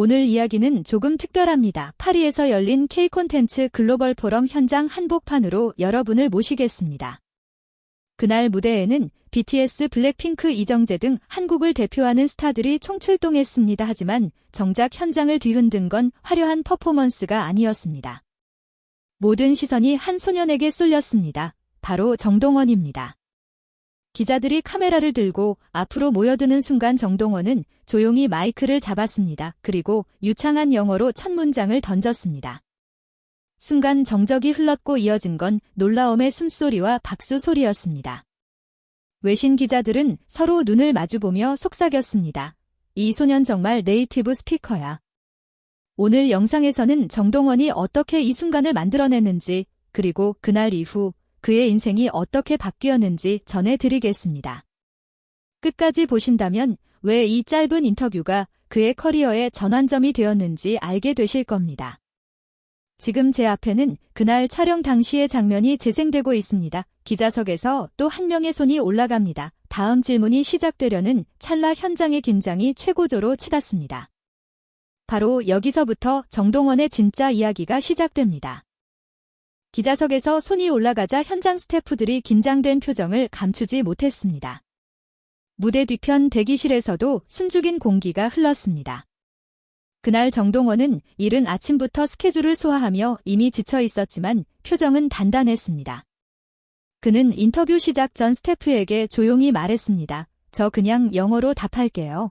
오늘 이야기는 조금 특별합니다. 파리에서 열린 K-콘텐츠 글로벌 포럼 현장 한복판으로 여러분을 모시겠습니다. 그날 무대에는 BTS, 블랙핑크, 이정재 등 한국을 대표하는 스타들이 총출동했습니다. 하지만 정작 현장을 뒤흔든 건 화려한 퍼포먼스가 아니었습니다. 모든 시선이 한 소년에게 쏠렸습니다. 바로 정동원입니다. 기자들이 카메라를 들고 앞으로 모여드는 순간 정동원은 조용히 마이크를 잡았습니다. 그리고 유창한 영어로 첫 문장을 던졌습니다. 순간 정적이 흘렀고 이어진 건 놀라움의 숨소리와 박수 소리였습니다. 외신 기자들은 서로 눈을 마주보며 속삭였습니다. 이 소년 정말 네이티브 스피커야. 오늘 영상에서는 정동원이 어떻게 이 순간을 만들어냈는지, 그리고 그날 이후 그의 인생이 어떻게 바뀌었는지 전해드리겠습니다. 끝까지 보신다면 왜 이 짧은 인터뷰가 그의 커리어의 전환점이 되었는지 알게 되실 겁니다. 지금 제 앞에는 그날 촬영 당시의 장면이 재생되고 있습니다. 기자석에서 또 한 명의 손이 올라갑니다. 다음 질문이 시작되려는 찰나 현장의 긴장이 최고조로 치닫습니다. 바로 여기서부터 정동원의 진짜 이야기가 시작됩니다. 기자석에서 손이 올라가자 현장 스태프들이 긴장된 표정을 감추지 못했습니다. 무대 뒤편 대기실에서도 숨죽인 공기가 흘렀습니다. 그날 정동원은 이른 아침부터 스케줄을 소화하며 이미 지쳐 있었지만 표정은 단단했습니다. 그는 인터뷰 시작 전 스태프에게 조용히 말했습니다. 저 그냥 영어로 답할게요.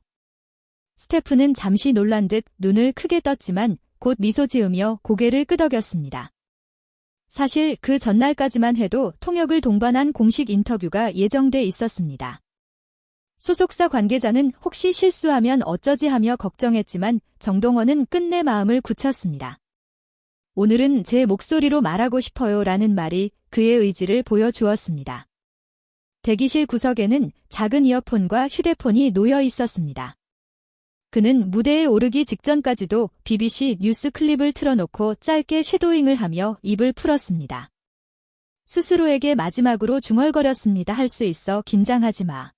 스태프는 잠시 놀란 듯 눈을 크게 떴지만 곧 미소 지으며 고개를 끄덕였습니다. 사실 그 전날까지만 해도 통역을 동반한 공식 인터뷰가 예정돼 있었습니다. 소속사 관계자는 혹시 실수하면 어쩌지 하며 걱정했지만 정동원은 끝내 마음을 굳혔습니다. 오늘은 제 목소리로 말하고 싶어요 라는 말이 그의 의지를 보여주었습니다. 대기실 구석에는 작은 이어폰과 휴대폰이 놓여 있었습니다. 그는 무대에 오르기 직전까지도 BBC 뉴스 클립을 틀어놓고 짧게 섀도잉을 하며 입을 풀었습니다. 스스로에게 마지막으로 중얼거렸습니다. 할 수 있어, 긴장하지 마.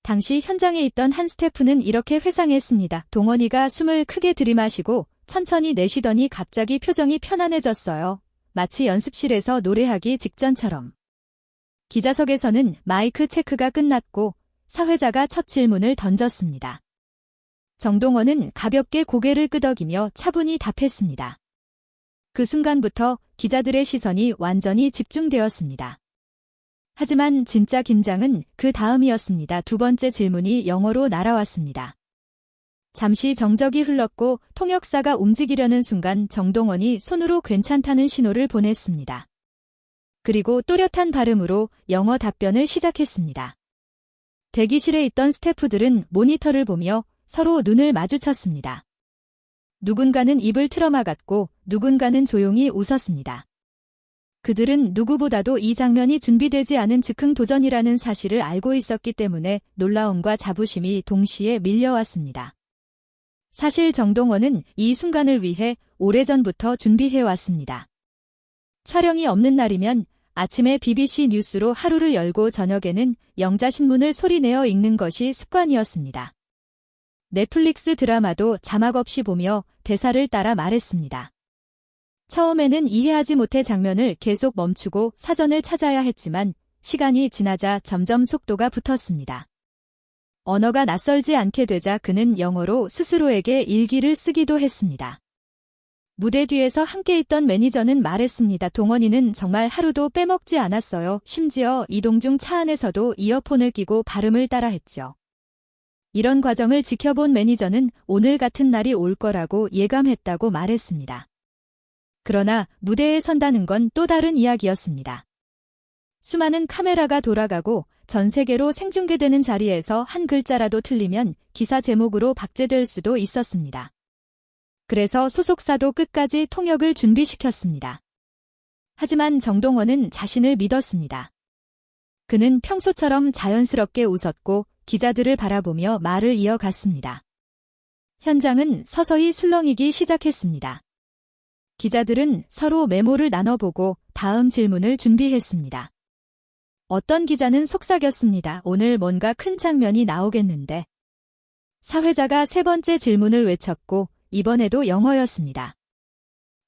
당시 현장에 있던 한 스태프는 이렇게 회상했습니다. 동원이가 숨을 크게 들이마시고 천천히 내쉬더니 갑자기 표정이 편안해졌어요. 마치 연습실에서 노래하기 직전처럼. 기자석에서는 마이크 체크가 끝났고 사회자가 첫 질문을 던졌습니다. 정동원은 가볍게 고개를 끄덕이며 차분히 답했습니다. 그 순간부터 기자들의 시선이 완전히 집중되었습니다. 하지만 진짜 긴장은 그 다음이었습니다. 두 번째 질문이 영어로 날아왔습니다. 잠시 정적이 흘렀고 통역사가 움직이려는 순간 정동원이 손으로 괜찮다는 신호를 보냈습니다. 그리고 또렷한 발음으로 영어 답변을 시작했습니다. 대기실에 있던 스태프들은 모니터를 보며 서로 눈을 마주쳤습니다. 누군가는 입을 틀어막았고 누군가는 조용히 웃었습니다. 그들은 누구보다도 이 장면이 준비되지 않은 즉흥 도전이라는 사실을 알고 있었기 때문에 놀라움과 자부심이 동시에 밀려왔습니다. 사실 정동원은 이 순간을 위해 오래전부터 준비해왔습니다. 촬영이 없는 날이면 아침에 BBC 뉴스로 하루를 열고 저녁에는 영자신문을 소리내어 읽는 것이 습관이었습니다. 넷플릭스 드라마도 자막 없이 보며 대사를 따라 말했습니다. 처음에는 이해하지 못해 장면을 계속 멈추고 사전을 찾아야 했지만 시간이 지나자 점점 속도가 붙었습니다. 언어가 낯설지 않게 되자 그는 영어로 스스로에게 일기를 쓰기도 했습니다. 무대 뒤에서 함께 있던 매니저는 말했습니다. 동원이는 정말 하루도 빼먹지 않았어요. 심지어 이동 중 차 안에서도 이어폰을 끼고 발음을 따라했죠. 이런 과정을 지켜본 매니저는 오늘 같은 날이 올 거라고 예감했다고 말했습니다. 그러나 무대에 선다는 건 또 다른 이야기였습니다. 수많은 카메라가 돌아가고 전 세계로 생중계되는 자리에서 한 글자라도 틀리면 기사 제목으로 박제될 수도 있었습니다. 그래서 소속사도 끝까지 통역을 준비시켰습니다. 하지만 정동원은 자신을 믿었습니다. 그는 평소처럼 자연스럽게 웃었고 기자들을 바라보며 말을 이어갔습니다. 현장은 서서히 술렁이기 시작했습니다. 기자들은 서로 메모를 나눠보고 다음 질문을 준비했습니다. 어떤 기자는 속삭였습니다. 오늘 뭔가 큰 장면이 나오겠는데. 사회자가 세 번째 질문을 외쳤고 이번에도 영어였습니다.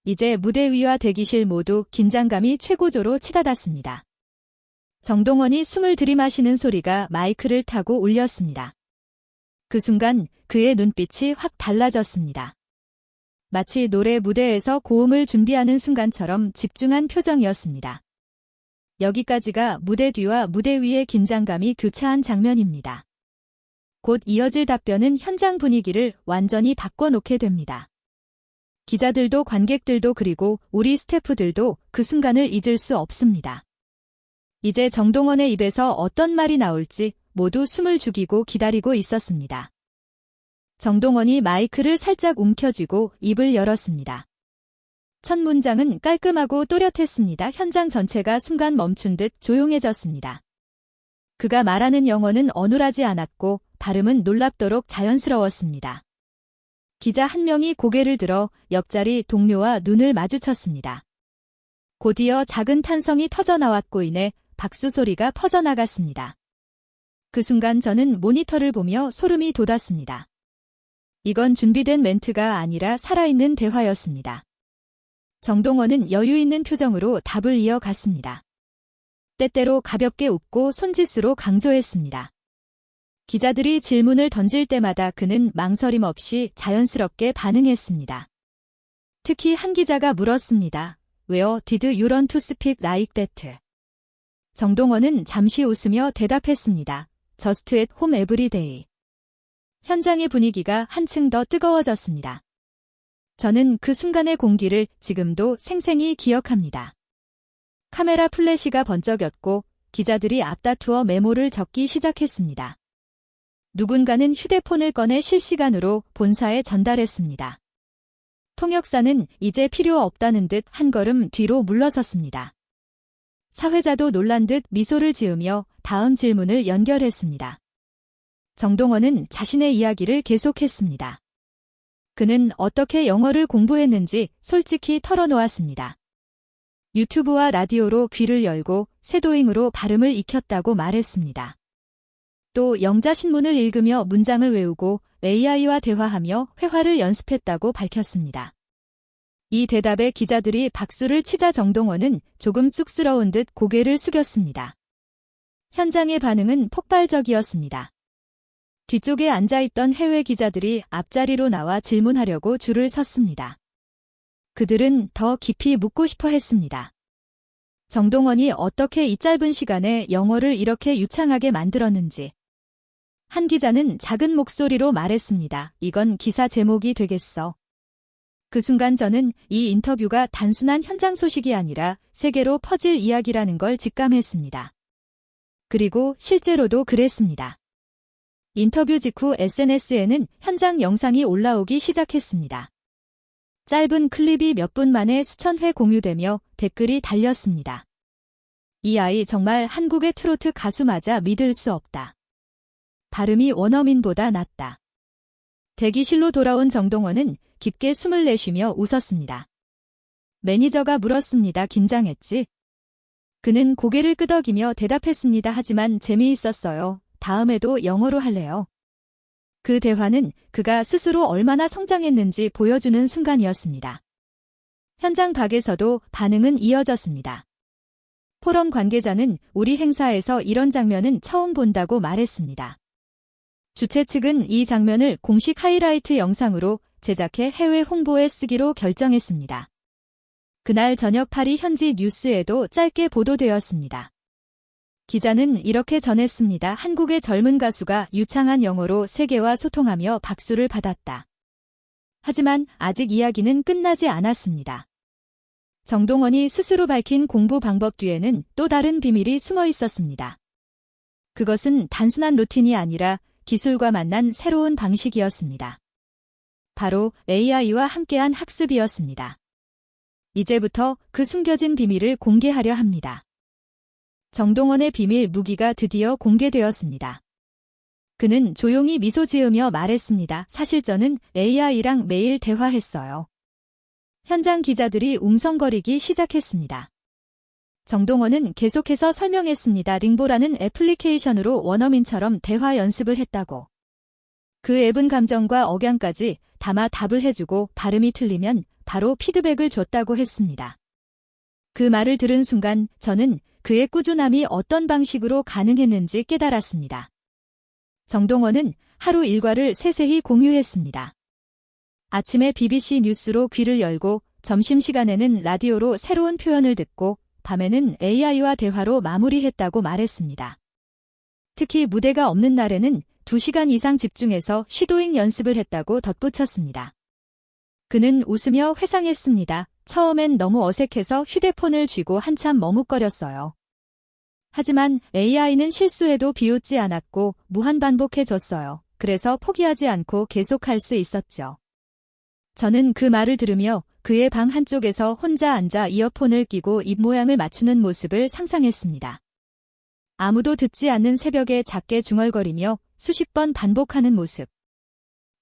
이제 무대 위와 대기실 모두 긴장감이 최고조로 치닫았습니다. 정동원이 숨을 들이마시는 소리가 마이크를 타고 울렸습니다. 그 순간 그의 눈빛이 확 달라졌습니다. 마치 노래 무대에서 고음을 준비하는 순간처럼 집중한 표정이었습니다. 여기까지가 무대 뒤와 무대 위의 긴장감이 교차한 장면입니다. 곧 이어질 답변은 현장 분위기를 완전히 바꿔놓게 됩니다. 기자들도 관객들도 그리고 우리 스태프들도 그 순간을 잊을 수 없습니다. 이제 정동원의 입에서 어떤 말이 나올지 모두 숨을 죽이고 기다리고 있었습니다. 정동원이 마이크를 살짝 움켜쥐고 입을 열었습니다. 첫 문장은 깔끔하고 또렷했습니다. 현장 전체가 순간 멈춘 듯 조용해졌습니다. 그가 말하는 영어는 어눌하지 않았고 발음은 놀랍도록 자연스러웠습니다. 기자 한 명이 고개를 들어 옆자리 동료와 눈을 마주쳤습니다. 곧이어 작은 탄성이 터져나왔고 이내 박수 소리가 퍼져나갔습니다. 그 순간 저는 모니터를 보며 소름이 돋았습니다. 이건 준비된 멘트가 아니라 살아있는 대화였습니다. 정동원은 여유 있는 표정으로 답을 이어갔습니다. 때때로 가볍게 웃고 손짓으로 강조했습니다. 기자들이 질문을 던질 때마다 그는 망설임 없이 자연스럽게 반응했습니다. 특히 한 기자가 물었습니다. Where did you learn to speak like that? 정동원은 잠시 웃으며 대답했습니다. Just at home every day. 현장의 분위기가 한층 더 뜨거워졌습니다. 저는 그 순간의 공기를 지금도 생생히 기억합니다. 카메라 플래시가 번쩍였고 기자들이 앞다투어 메모를 적기 시작했습니다. 누군가는 휴대폰을 꺼내 실시간으로 본사에 전달했습니다. 통역사는 이제 필요 없다는 듯 한 걸음 뒤로 물러섰습니다. 사회자도 놀란 듯 미소를 지으며 다음 질문을 연결했습니다. 정동원은 자신의 이야기를 계속했습니다. 그는 어떻게 영어를 공부했는지 솔직히 털어놓았습니다. 유튜브와 라디오로 귀를 열고 쇄도잉으로 발음을 익혔다고 말했습니다. 또 영자신문을 읽으며 문장을 외우고 AI와 대화하며 회화를 연습했다고 밝혔습니다. 이 대답에 기자들이 박수를 치자 정동원은 조금 쑥스러운 듯 고개를 숙였습니다. 현장의 반응은 폭발적이었습니다. 뒤쪽에 앉아있던 해외 기자들이 앞자리로 나와 질문하려고 줄을 섰습니다. 그들은 더 깊이 묻고 싶어 했습니다. 정동원이 어떻게 이 짧은 시간에 영어를 이렇게 유창하게 만들었는지. 한 기자는 작은 목소리로 말했습니다. 이건 기사 제목이 되겠어. 그 순간 저는 이 인터뷰가 단순한 현장 소식이 아니라 세계로 퍼질 이야기라는 걸 직감했습니다. 그리고 실제로도 그랬습니다. 인터뷰 직후 SNS에는 현장 영상이 올라오기 시작했습니다. 짧은 클립이 몇 분 만에 수천 회 공유되며 댓글이 달렸습니다. 이 아이 정말 한국의 트로트 가수 맞아 믿을 수 없다. 발음이 원어민보다 낫다. 대기실로 돌아온 정동원은 깊게 숨을 내쉬며 웃었습니다. 매니저가 물었습니다. 긴장했지? 그는 고개를 끄덕이며 대답했습니다. 하지만 재미있었어요. 다음에도 영어로 할래요. 그 대화는 그가 스스로 얼마나 성장했는지 보여주는 순간이었습니다. 현장 밖에서도 반응은 이어졌습니다. 포럼 관계자는 우리 행사에서 이런 장면은 처음 본다고 말했습니다. 주최 측은 이 장면을 공식 하이라이트 영상으로 제작해 해외 홍보에 쓰기로 결정했습니다. 그날 저녁 파리 현지 뉴스에도 짧게 보도되었습니다. 기자는 이렇게 전했습니다. 한국의 젊은 가수가 유창한 영어로 세계와 소통하며 박수를 받았다. 하지만 아직 이야기는 끝나지 않았습니다. 정동원이 스스로 밝힌 공부 방법 뒤에는 또 다른 비밀이 숨어 있었습니다. 그것은 단순한 루틴이 아니라 기술과 만난 새로운 방식이었습니다. 바로 AI와 함께한 학습이었습니다. 이제부터 그 숨겨진 비밀을 공개하려 합니다. 정동원의 비밀 무기가 드디어 공개되었습니다. 그는 조용히 미소 지으며 말했습니다. 사실 저는 AI랑 매일 대화했어요. 현장 기자들이 웅성거리기 시작했습니다. 정동원은 계속해서 설명했습니다. 링보라는 애플리케이션으로 원어민처럼 대화 연습을 했다고. 그 앱은 감정과 억양까지 담아 답을 해주고 발음이 틀리면 바로 피드백을 줬다고 했습니다. 그 말을 들은 순간 저는 그의 꾸준함이 어떤 방식으로 가능했는지 깨달았습니다. 정동원은 하루 일과를 세세히 공유했습니다. 아침에 BBC 뉴스로 귀를 열고 점심시간에는 라디오로 새로운 표현을 듣고 밤에는 AI와 대화로 마무리했다고 말했습니다. 특히 무대가 없는 날에는 2시간 이상 집중해서 슈도잉 연습을 했다고 덧붙였습니다. 그는 웃으며 회상했습니다. 처음엔 너무 어색해서 휴대폰을 쥐고 한참 머뭇거렸어요. 하지만 AI는 실수해도 비웃지 않았고 무한반복해줬어요. 그래서 포기하지 않고 계속할 수 있었죠. 저는 그 말을 들으며 그의 방 한쪽에서 혼자 앉아 이어폰을 끼고 입모양을 맞추는 모습을 상상했습니다. 아무도 듣지 않는 새벽에 작게 중얼거리며 수십 번 반복하는 모습.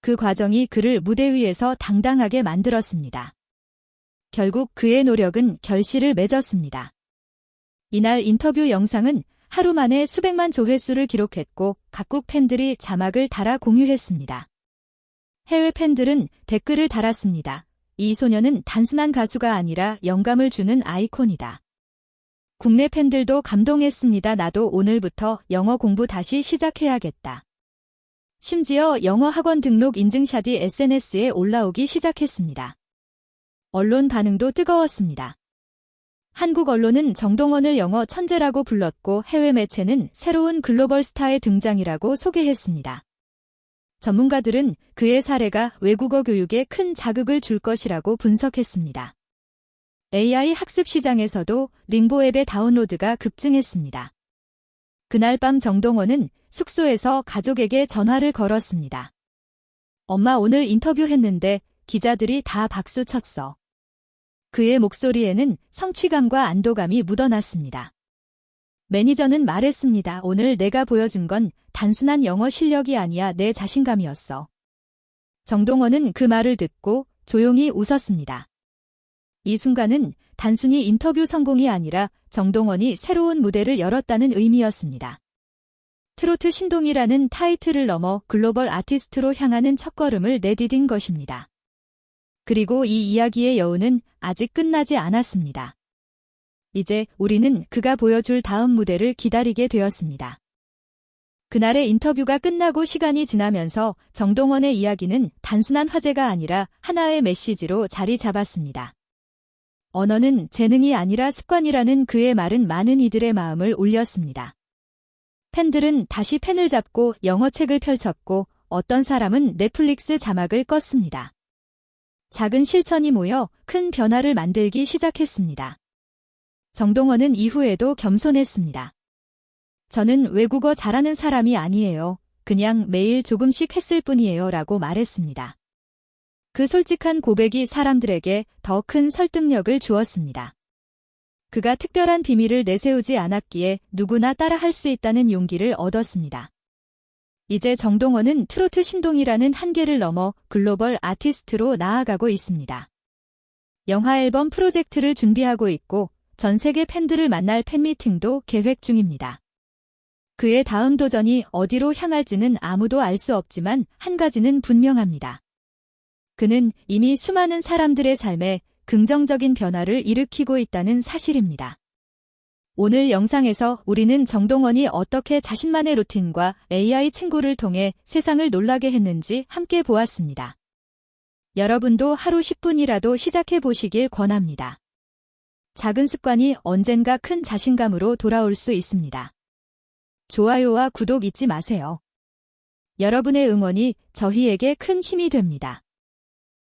그 과정이 그를 무대 위에서 당당하게 만들었습니다. 결국 그의 노력은 결실을 맺었습니다. 이날 인터뷰 영상은 하루 만에 수백만 조회수를 기록했고 각국 팬들이 자막을 달아 공유했습니다. 해외 팬들은 댓글을 달았습니다. 이 소녀는 단순한 가수가 아니라 영감을 주는 아이콘이다. 국내 팬들도 감동했습니다. 나도 오늘부터 영어 공부 다시 시작해야겠다. 심지어 영어 학원 등록 인증샷이 SNS에 올라오기 시작했습니다. 언론 반응도 뜨거웠습니다. 한국 언론은 정동원을 영어 천재라고 불렀고 해외 매체는 새로운 글로벌 스타의 등장이라고 소개했습니다. 전문가들은 그의 사례가 외국어 교육에 큰 자극을 줄 것이라고 분석했습니다. AI 학습 시장에서도 링보 앱의 다운로드가 급증했습니다. 그날 밤 정동원은 숙소에서 가족에게 전화를 걸었습니다. 엄마 오늘 인터뷰했는데 기자들이 다 박수 쳤어. 그의 목소리에는 성취감과 안도감이 묻어났습니다. 매니저는 말했습니다. 오늘 내가 보여준 건 단순한 영어 실력이 아니야 내 자신감이었어. 정동원은 그 말을 듣고 조용히 웃었습니다. 이 순간은 단순히 인터뷰 성공이 아니라 정동원이 새로운 무대를 열었다는 의미였습니다. 트로트 신동이라는 타이틀을 넘어 글로벌 아티스트로 향하는 첫걸음을 내디딘 것입니다. 그리고 이 이야기의 여운은 아직 끝나지 않았습니다. 이제 우리는 그가 보여줄 다음 무대를 기다리게 되었습니다. 그날의 인터뷰가 끝나고 시간이 지나면서 정동원의 이야기는 단순한 화제가 아니라 하나의 메시지로 자리 잡았습니다. 언어는 재능이 아니라 습관이라는 그의 말은 많은 이들의 마음을 울렸습니다. 팬들은 다시 펜을 잡고 영어책을 펼쳤고 어떤 사람은 넷플릭스 자막을 껐습니다. 작은 실천이 모여 큰 변화를 만들기 시작했습니다. 정동원은 이후에도 겸손했습니다. 저는 외국어 잘하는 사람이 아니에요. 그냥 매일 조금씩 했을 뿐이에요 라고 말했습니다. 그 솔직한 고백이 사람들에게 더 큰 설득력을 주었습니다. 그가 특별한 비밀을 내세우지 않았기에 누구나 따라할 수 있다는 용기를 얻었습니다. 이제 정동원은 트로트 신동이라는 한계를 넘어 글로벌 아티스트로 나아가고 있습니다. 영화 앨범 프로젝트를 준비하고 있고 전 세계 팬들을 만날 팬미팅도 계획 중입니다. 그의 다음 도전이 어디로 향할지는 아무도 알 수 없지만 한 가지는 분명합니다. 그는 이미 수많은 사람들의 삶에 긍정적인 변화를 일으키고 있다는 사실입니다. 오늘 영상에서 우리는 정동원이 어떻게 자신만의 루틴과 AI 친구를 통해 세상을 놀라게 했는지 함께 보았습니다. 여러분도 하루 10분이라도 시작해 보시길 권합니다. 작은 습관이 언젠가 큰 자신감으로 돌아올 수 있습니다. 좋아요와 구독 잊지 마세요. 여러분의 응원이 저희에게 큰 힘이 됩니다.